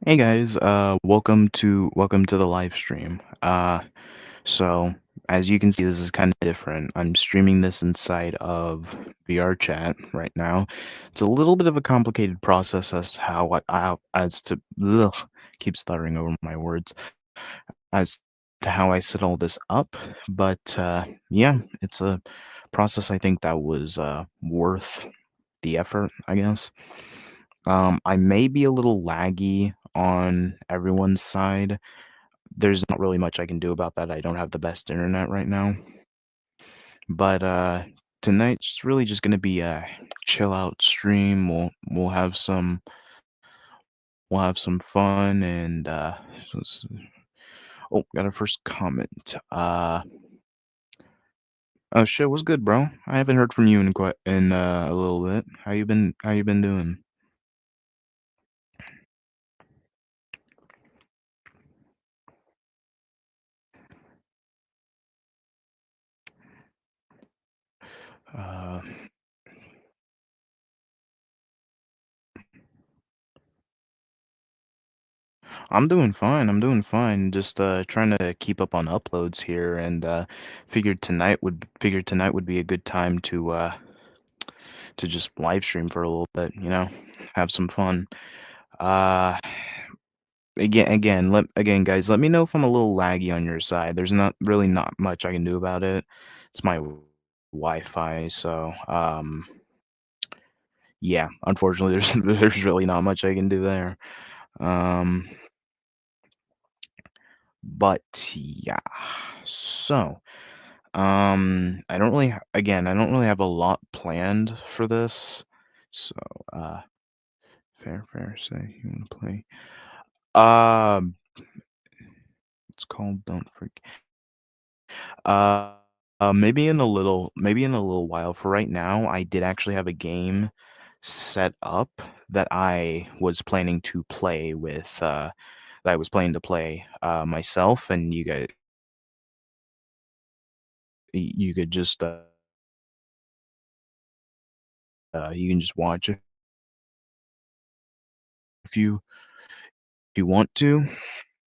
Hey guys, welcome to the live stream. So as you can see, this is kind of different. I'm streaming this inside of VR chat right now. It's a little bit of a complicated process as how as to keep stuttering over my words as to how I set all this up. But yeah, it's a process I think that was worth the effort, I guess. I may be a little laggy on everyone's side. There's not really much I can do about that. I don't have the best internet right now. But tonight's really just gonna be a chill out stream. We'll have some fun and oh, got a first comment. Oh shit, what's good, bro? I haven't heard from you in quite in a little bit. How you been doing? Uh I'm doing fine. I'm doing fine. Just trying to keep up on uploads here, and figured tonight would be a good time to just live stream for a little bit. Have some fun. Uh, again, guys, let me know if I'm a little laggy on your side. There's not much I can do about it. It's my Wi-Fi, so yeah. Unfortunately, there's there's really not much I can do there. Um, but yeah. So. I don't really have a lot planned for this. So, uh, fair, say you want to play. Um, it's called Don't Freak. Uh, maybe in a little while. For right now, I did actually have a game set up that I was planning to play with, that I was planning to play, myself, and you could just, you can just watch it if you want to.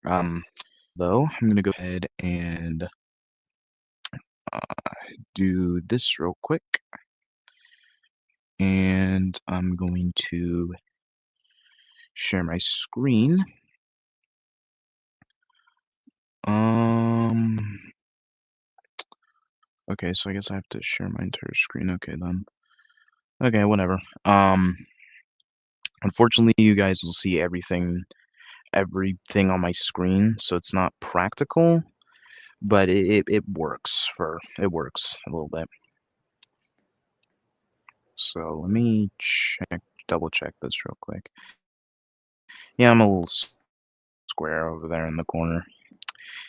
Um, though, I'm gonna go ahead and do this real quick, and I'm going to share my screen. Um, okay, so I guess I have to share my entire screen. Okay, then. Okay, whatever. Unfortunately, you guys will see everything on my screen, so it's not practical, but it works a little bit. So let me double check this real quick. Yeah, I'm a little square over there in the corner.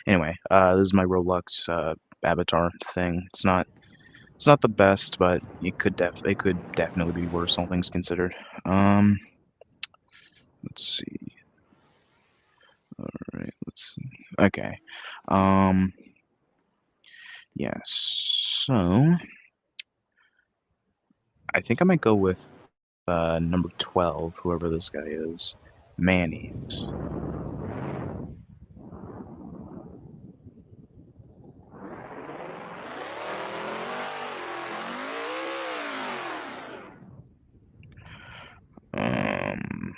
Anyway, this is my Roblox avatar thing. It's not the best, but it could definitely be worse, all things considered. Um, let's see. All right, let's see. Okay. Um, yeah. So I think I might go with number 12, whoever this guy is, Manny's. Um,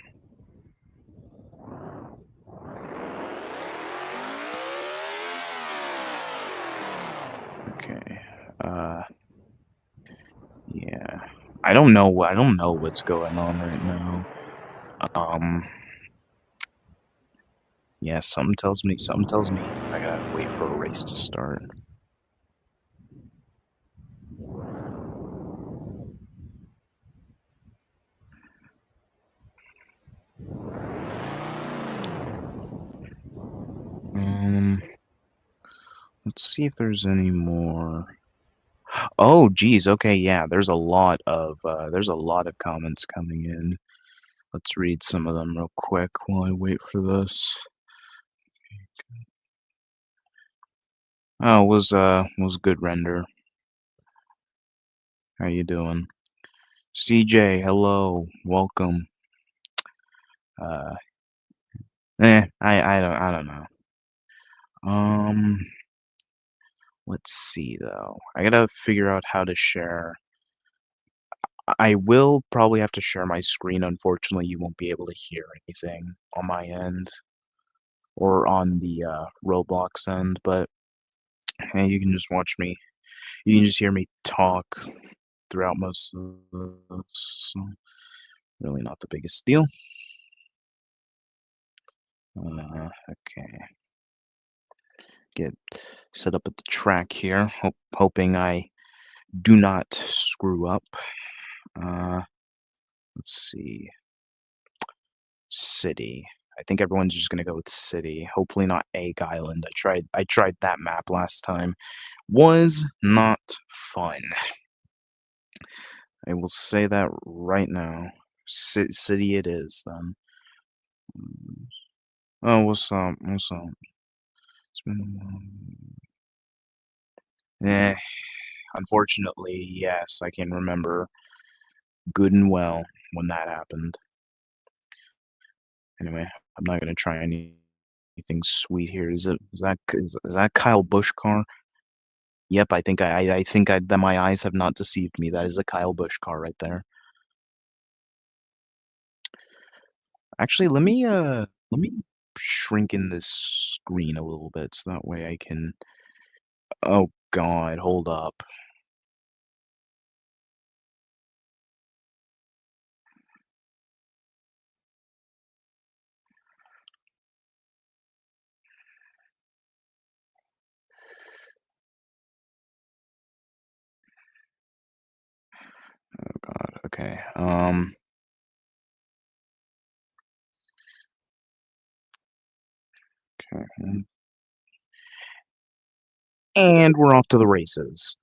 okay. Uh, yeah. I don't know what's going on right now. Um, yeah, something tells me I gotta wait for a race to start. Um, let's see if there's any more. Oh, geez. Okay, yeah. There's a lot of comments coming in. Let's read some of them real quick while I wait for this. Oh, was good render. How you doing? CJ, hello, welcome. Uh, I don't know. Um, let's see though. I gotta figure out how to share. I will probably have to share my screen. Unfortunately, you won't be able to hear anything on my end or on the Roblox end, but hey, you can just watch me. You can just hear me talk throughout most of this. So really not the biggest deal. Okay, get set up at the track here, hoping I do not screw up. Uh, let's see, city. I think everyone's just gonna go with city. Hopefully not Egg Island. I tried that map last time. Was not fun. I will say that right now. City it is then. Oh, what's up? What's up? It's been a while. Eh, unfortunately, yes, I can remember good and well when that happened. Anyway, I'm not gonna try anything sweet here. Is that Kyle Busch car? Yep, I think that my eyes have not deceived me. That is a Kyle Busch car right there. Actually, let me shrink in this screen a little bit so that way I can. Oh God, hold up. Oh God. Okay. Okay. And we're off to the races.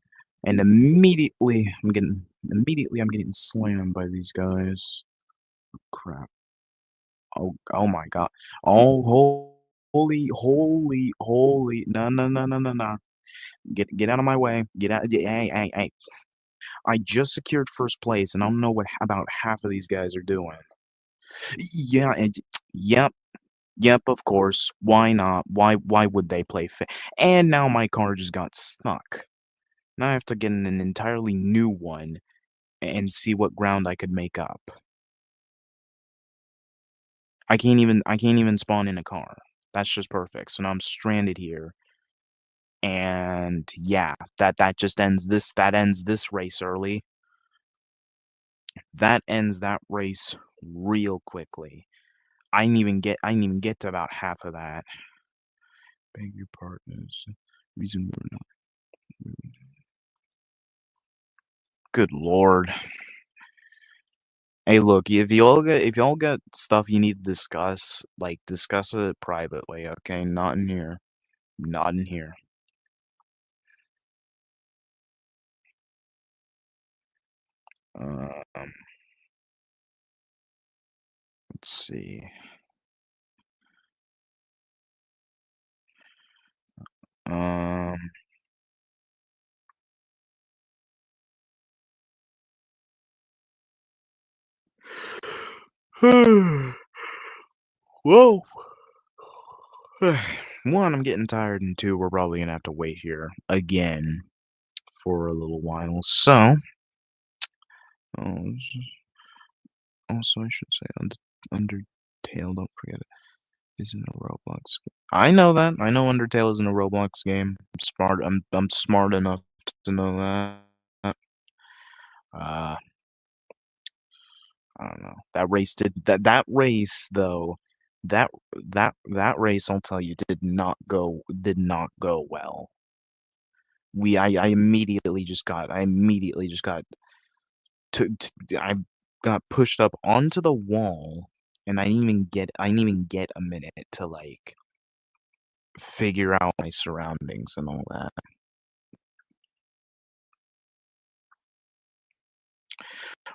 And immediately I'm getting slammed by these guys. Crap. Oh my God. Oh holy no no no no no no. Get out of my way. Get out. Hey hey hey. I just secured first place and I don't know what about half of these guys are doing. Yeah, and yep, yep, of course. Why not? Why would they play fa And now my car just got stuck. Now I have to get an entirely new one and see what ground I could make up. I can't even spawn in a car. That's just perfect. So now I'm stranded here. And yeah, that just ends this race early. That ends that race real quickly. I didn't even get to about half of that. Beg your pardon. Reason we're not. Good lord. Hey, look, if y'all got stuff you need to discuss, like discuss it privately, okay? Not in here. Not in here. Um, let's see. Um, Whoa. One, I'm getting tired, and two, we're probably gonna have to wait here again for a little while. So, oh, also I should say Undertale. Don't forget it isn't a Roblox game. I know that. I know Undertale isn't a Roblox game. I'm smart. I'm smart enough to know that. Uh, I don't know. That race though. That race, I'll tell you, did not go well. I immediately just got I got pushed up onto the wall, and I didn't even get a minute to like figure out my surroundings and all that.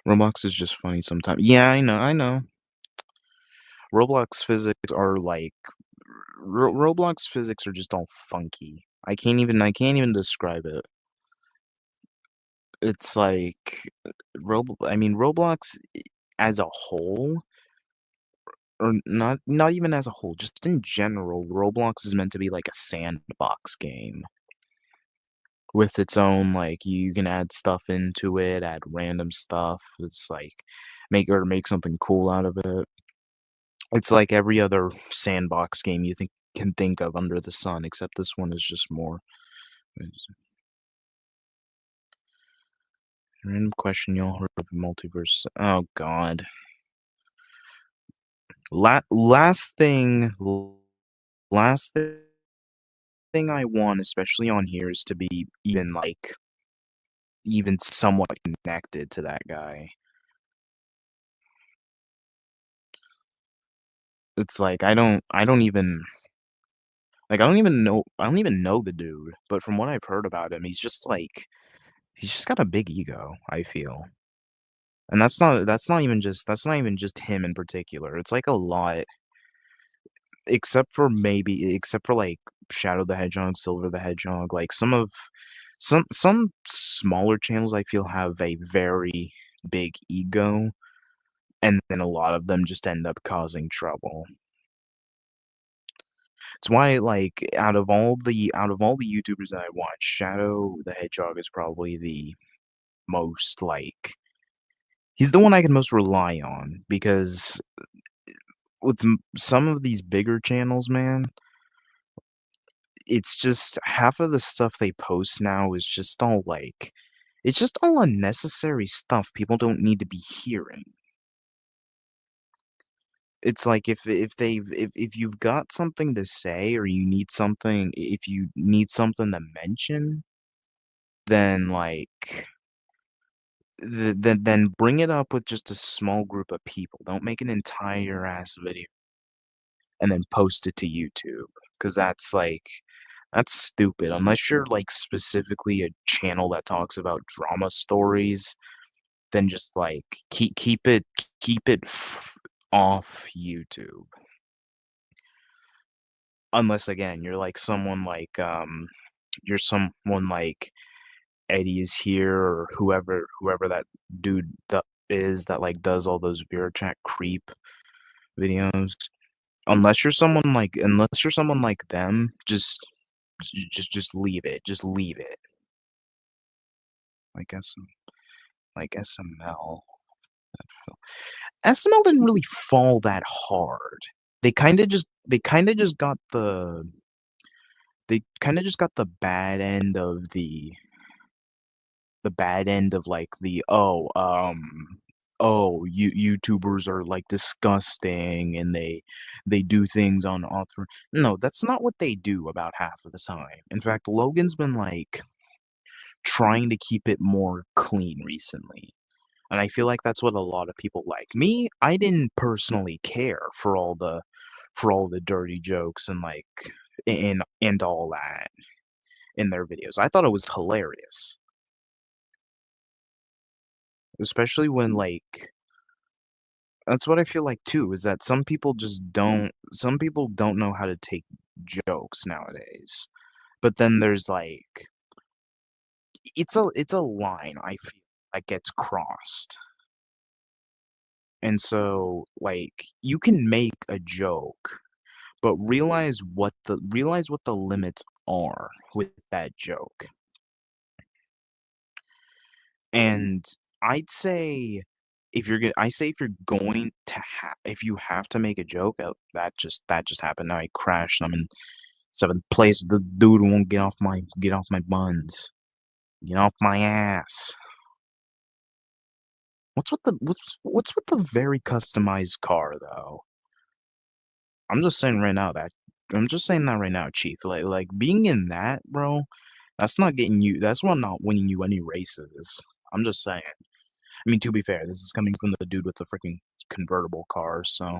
Roblox is just funny sometimes. Yeah, I know. Roblox physics are like Roblox physics are just all funky. I can't even describe it. It's like Roblox as a whole or not even as a whole, just in general, Roblox is meant to be like a sandbox game with its own, like, you can add stuff into it, add random stuff. It's like make something cool out of it. It's like every other sandbox game you can think of under the sun, except this one is just more. Random question y'all heard of multiverse. Oh God. Last thing, last thing I want, especially on here, is to be even like even somewhat connected to that guy. It's like I don't even I don't even know the dude, but from what I've heard about him, he's just got a big ego, I feel. And that's not even just him in particular. It's like a lot, except for like Shadow the Hedgehog, Silver the Hedgehog, like some smaller channels I feel have a very big ego, and then a lot of them just end up causing trouble. It's why, like, out of all the YouTubers that I watch, Shadow the Hedgehog is probably the most, like, he's the one I can most rely on because with some of these bigger channels, man, it's just half of the stuff they post now is just all like, it's just all unnecessary stuff people don't need to be hearing. It's like if you've got something to say or if you need something to mention, then like then bring it up with just a small group of people. Don't make an entire ass video and then post it to YouTube, because that's stupid. Unless you're like specifically a channel that talks about drama stories, then just like keep it off YouTube. Unless again, you're someone like Eddie is here or whoever that dude is that like does all those VRChat creep videos. Unless you're someone like them, just leave it. Just leave it. Like like SML. SML didn't really fall that hard. They kind of just got the bad end of the bad end of like oh, YouTubers are like disgusting and they do things on author. No, that's not what they do about half of the time. In fact, Logan's been like trying to keep it more clean recently. And I feel like that's what a lot of people like. Me, I didn't personally care for all the dirty jokes and like and all that in their videos. I thought it was hilarious. Especially when like that's what I feel like too, is that some people don't know how to take jokes nowadays. But then there's like it's a line I feel that gets crossed. And so like you can make a joke, but realize what the limits are with that joke. And I'd say if you're going to if you have to make a joke, that just happened. Now I crashed. I'm in seventh place. The dude won't get off my buns. Get off my ass. What's with the very customized car though? I'm just saying right now that I'm just saying that right now, Chief. Like being in that, bro, that's not winning you any races. I'm just saying. I mean, to be fair, this is coming from the dude with the freaking convertible car, so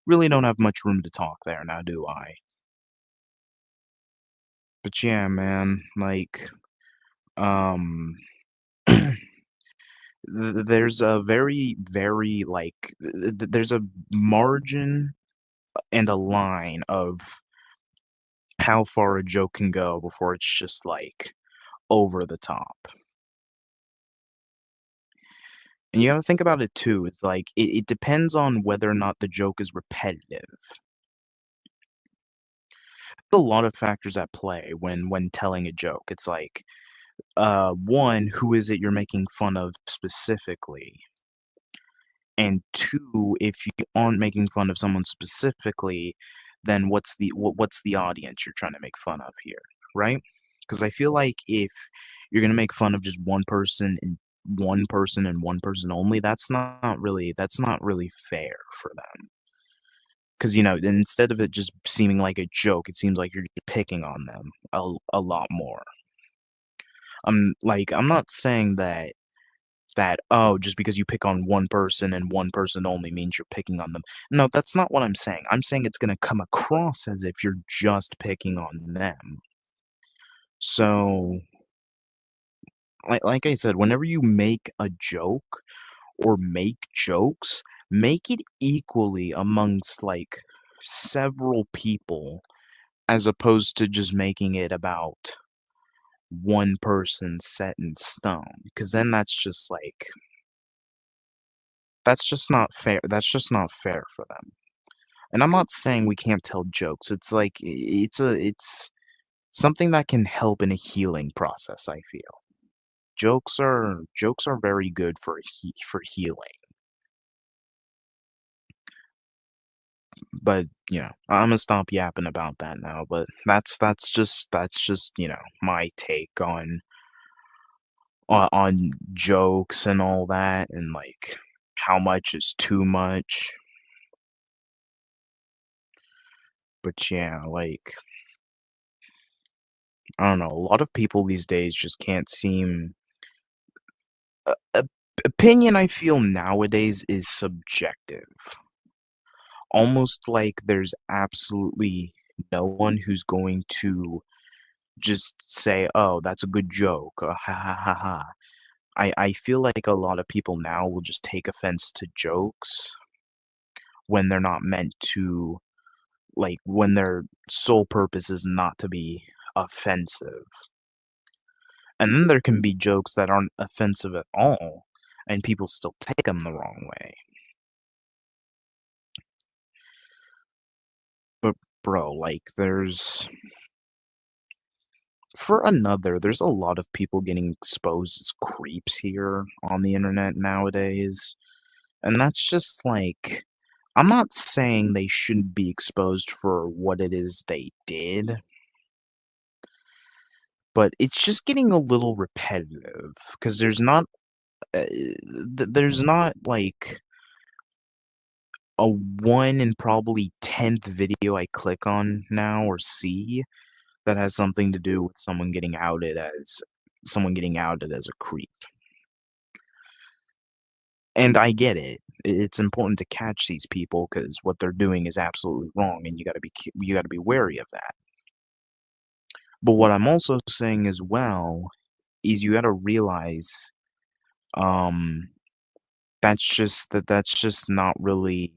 really don't have much room to talk there now, do I? But yeah, man, like, um, there's a very like, there's a margin and a line of how far a joke can go before it's just like over the top. And you gotta think about it too, it's like, it depends on whether or not the joke is repetitive. A lot of factors at play when telling a joke. It's like, 1, who is it you're making fun of specifically? And 2, if you aren't making fun of someone specifically, then what's the audience you're trying to make fun of here, right? Because I feel like if you're gonna make fun of just one person only, that's not really fair for them. Because instead of it just seeming like a joke, it seems like you're just picking on them a lot more. I'm not saying that, "Oh, just because you pick on one person and one person only means you're picking on them." No, that's not what I'm saying. I'm saying it's gonna come across as if you're just picking on them. So, like I said, whenever you make a joke or make jokes, make it equally amongst, like, several people as opposed to just making it about one person set in stone. Because then that's just not fair for them. And I'm not saying we can't tell jokes. It's like it's something that can help in a healing process, I feel. Jokes are very good for healing. But, Imma stop yapping about that now, but that's just my take on jokes and all that and, like, how much is too much. But yeah, like, I don't know, a lot of people these days just can't seem opinion I feel nowadays is subjective. Almost like there's absolutely no one who's going to just say, "Oh, that's a good joke. Ha ha ha ha." I feel like a lot of people now will just take offense to jokes when they're not meant to, like, when their sole purpose is not to be offensive. And then there can be jokes that aren't offensive at all, and people still take them the wrong way. But bro, like, there's a lot of people getting exposed as creeps here on the internet nowadays. And that's just like, I'm not saying they shouldn't be exposed for what it is they did, but it's just getting a little repetitive because there's not like a 1 in probably 10th video I click on now or see that has something to do with someone getting outed as a creep. And I get it. It's important to catch these people because what they're doing is absolutely wrong, and you gotta be wary of that. But what I'm also saying as well is you gotta realize, um, that's just not really.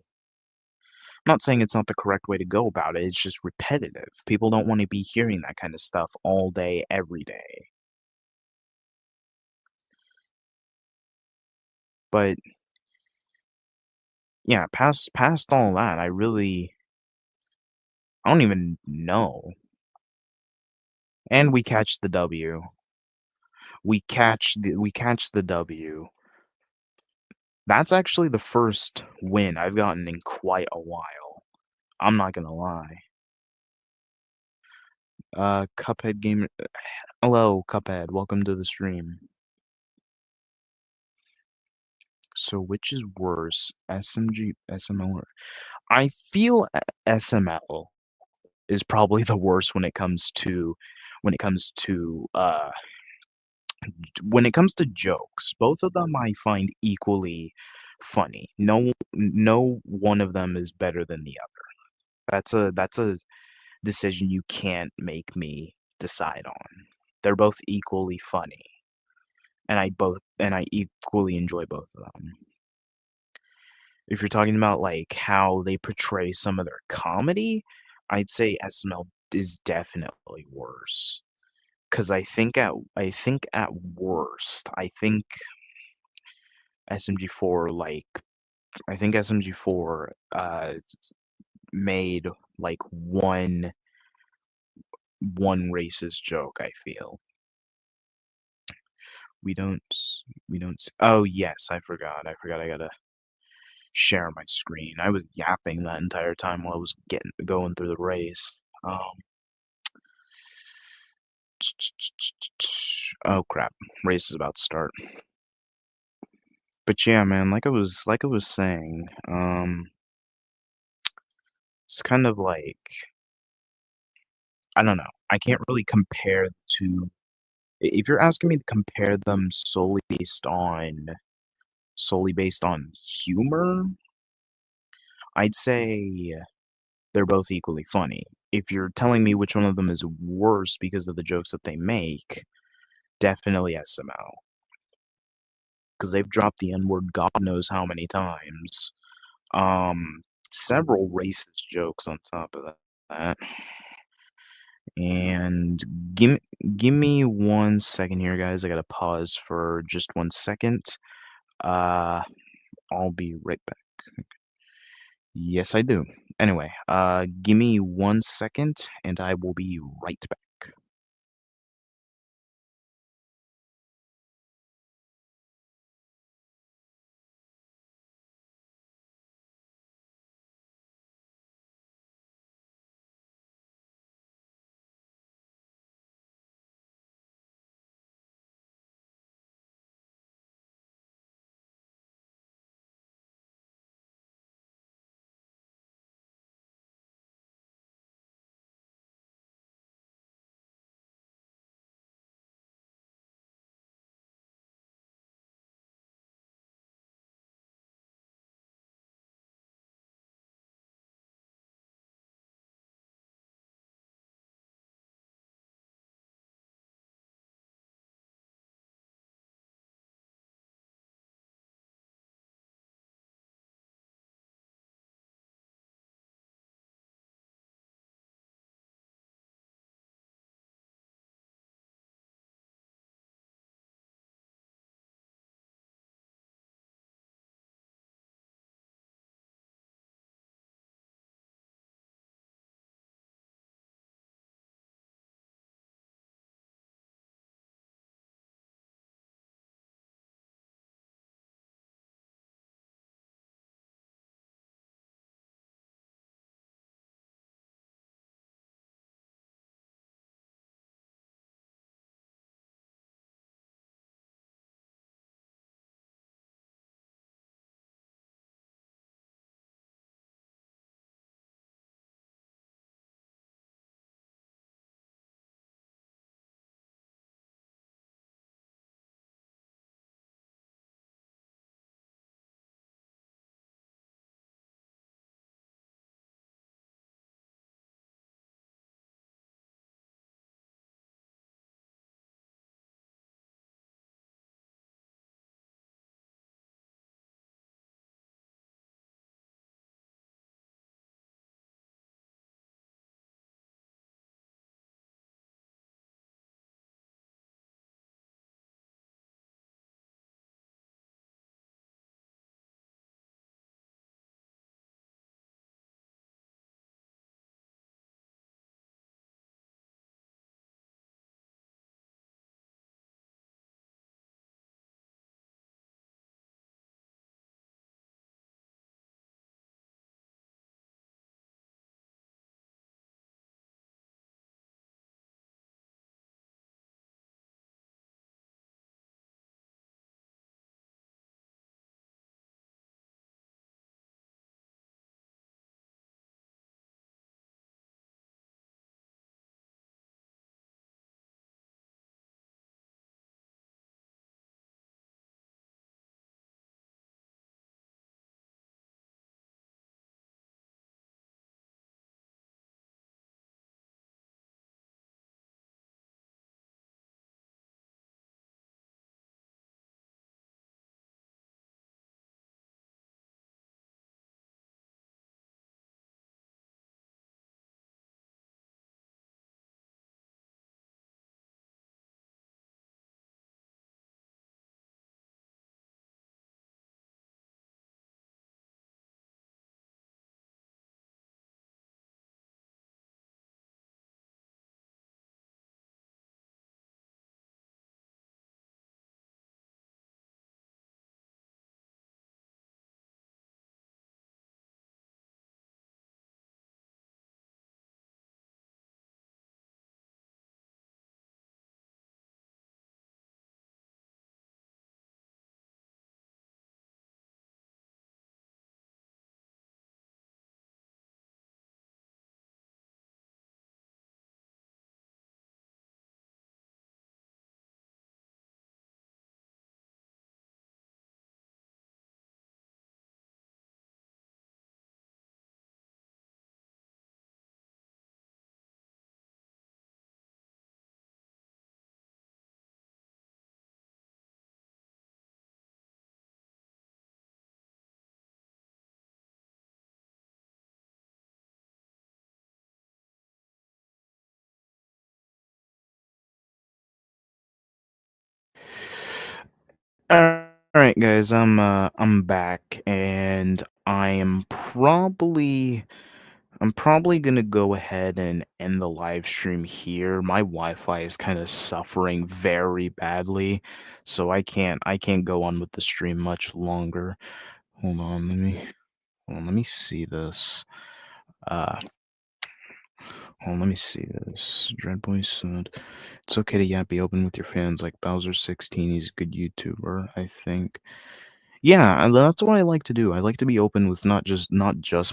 I'm not saying it's not the correct way to go about it, it's just repetitive. People don't wanna be hearing that kinda stuff all day, every day. But, yeah, past all that, I don't even know. And we catch the W. We catch the W. That's actually the first win I've gotten in quite a while. I'm not gonna lie. Cuphead Gamer hello, Cuphead, welcome to the stream. So which is worse, SMG, SML, or I feel SML is probably the worst when it comes to, uh when it comes to jokes. Both of them I find equally funny. No one of them is better than the other. That's a decision you can't make me decide on. They're both equally funny, and I equally enjoy both of them. If you're talking about, like, how they portray some of their comedy, I'd say SML is definitely worse. 'Cause I think at worst, SMG4, like, I think SMG4 made like one racist joke, I feel. We don't oh yes, I forgot I gotta share my screen. I was yapping that entire time while I was going through the race. Oh crap, race is about to start. But yeah, man, like I was saying, it's kind of like, I don't know. I can't really compare the two. If you're asking me to compare them solely based on humor, I'd say they're both equally funny. If you're telling me which one of them is worse because of the jokes that they make, definitely SML, because they've dropped the N-word God knows how many times. Um, Several racist jokes on top of that. And give me 1 second here, guys. I gotta pause for just 1 second. Uh, I'll be right back. Yes, I do. Anyway, give me 1 second, and I will be right back. Alright, guys, I'm back, and I'm probably gonna go ahead and end the live stream here. My Wi-Fi is kinda suffering very badly, so I can't go on with the stream much longer. Hold on, let me see this. Uh, Hold on, let me see this. Dreadboy said, "It's okay to be open with your fans, like Bowser16, he's a good YouTuber, I think." Yeah, and that's what I like to do. I like to be open with not just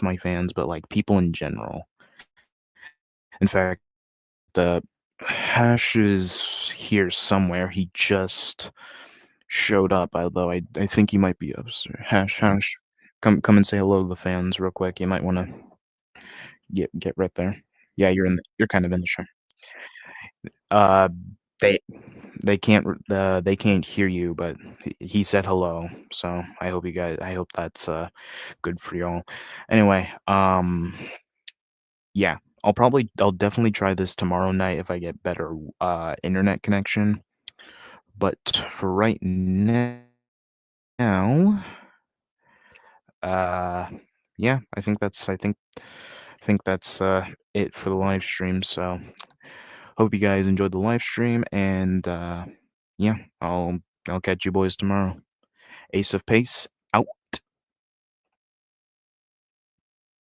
my fans, but, like, people in general. In fact, uh, Hash is here somewhere. He just showed up, although I think he might be upstairs. Hash, come and say hello to the fans real quick. You might wanna get right there. Yeah, you're kind of in the show. Uh, they they can't hear you, but he said hello, so I hope that's, good for y'all. Anyway, yeah, I'll definitely try this tomorrow night if I get better, internet connection, but for right now, uh, yeah, I think that's, it for the live stream, so hope you guys enjoyed the live stream, and, yeah, I'll catch you boys tomorrow. Ace of Pace